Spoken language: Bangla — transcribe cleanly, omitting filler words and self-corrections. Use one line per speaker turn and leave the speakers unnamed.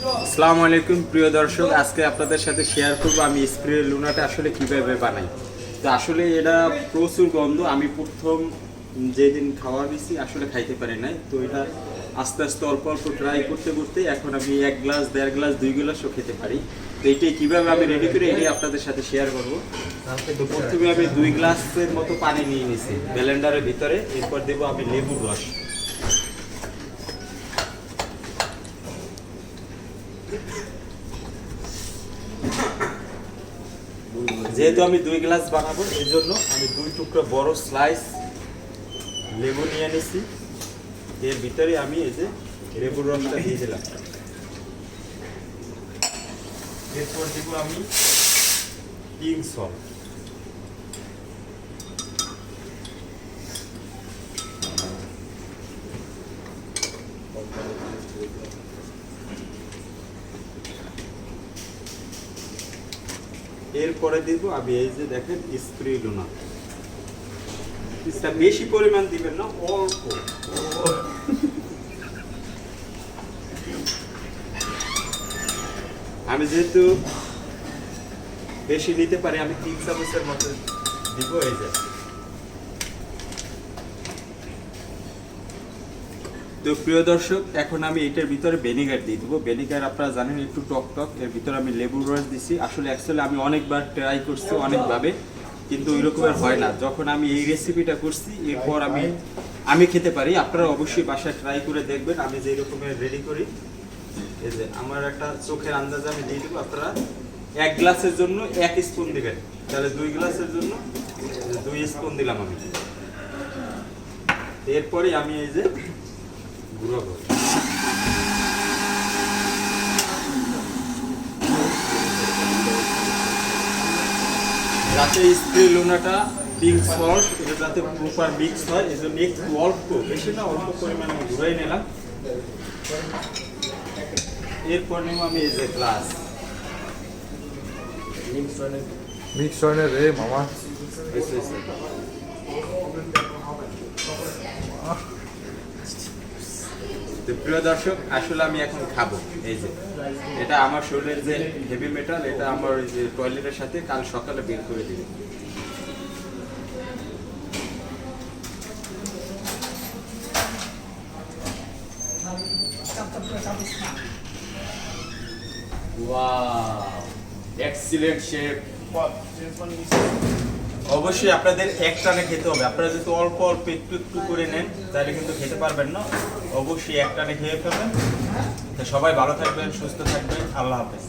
আসসালামু আলাইকুম প্রিয় দর্শক, আজকে আপনাদের সাথে শেয়ার করব আমি স্প্রে লুনাটা আসলে কিভাবে বানাই। তো আসলে এটা প্রচুর গন্ধ। আমি প্রথম যেদিন খাওয়া দিছি আসলে খাইতে পারি নাই। তো এটা আস্তে আস্তে অল্প অল্প ট্রাই করতে করতে এখন আমি 1 গ্লাস 1.5 গ্লাস 2 গ্লাসও খেতে পারি। তো এটাই কীভাবে আমি রেডি করি এটাই আপনাদের সাথে শেয়ার করব। তো প্রথমে আমি 2 গ্লাসের মতো পানি নিয়ে নিছি ব্লেন্ডারের ভিতরে। এরপর দেবো আমি লেবুর রস। যেহেতু আমি 2 গ্লাস বানাবো এই জন্য আমি 2 টুকরো বড় স্লাইস লেবু নিয়ে নিছি। এর ভিতরে আমি এই যে লেবুর রসটা দিয়ে দিলাম। এরপর দিব আমি পিঙ্ক সল্ট। এরপরে দিব আমি এই যে দেখেন স্প্রে লুনা। এটা বেশি পরিমাণ দিবেন না, অল্প। আমি যেহেতু বেশি নিতে পারি আমি 3 চামচের মতো দিব। এই যে তো প্রিয় দর্শক, এখন আমি এটার ভিতরে ভিনেগার দিয়ে দেবো। ভিনেগার আপনারা জানেন একটু টক টক। এর ভিতরে আমি লেবুর রস দিছি। আসলে অ্যাকচুয়ালি আমি অনেকবার ট্রাই করছি অনেকভাবে, কিন্তু ওই রকমের হয় না। যখন আমি এই রেসিপিটা করছি এরপর আমি খেতে পারি। আপনারা অবশ্যই বাসায় ট্রাই করে দেখবেন আমি যে রকমের রেডি করি। এই যে আমার একটা চোখের আন্দাজে আমি দিয়ে দেবো। আপনারা 1 গ্লাসের জন্য 1 স্পুন দিবেন, তাহলে 2 গ্লাসের জন্য 2 স্পুন দিলাম আমি। এরপরে আমি এই যে গুঁড়ো করি। যাতে স্প্রে লুনাটা পিঙ্ক সল্ট এটা যাতে প্রপার মিক্স হয় এই জন্য একটু অল্প, বেশি না অল্প পরিমাণে আমি ঘুরাই নিলাম। এরপর নেব আমি এই যে গ্লাস
মিক্স হয় না রে মামা।
তো প্রিয় দর্শক, আসলে আমি এখন খাবো। এই যে এটা আমার শরীরের যে হেভি মেটাল, এটা আমার ওই যে টয়লেটের সাথে কাল সকালে বের করে দিবে। Wow, excellent chef. অবশ্যই আপনাদের এক টানে খেতে হবে। আপনারা যদি অল্প অল্প একটু একটু করে নেন তাহলে কিন্তু খেতে পারবেন না। অবশ্যই এক টানে খেয়ে ফেলবেন। সবাই ভালো থাকবেন, সুস্থ থাকবেন। আল্লাহ হাফেজ।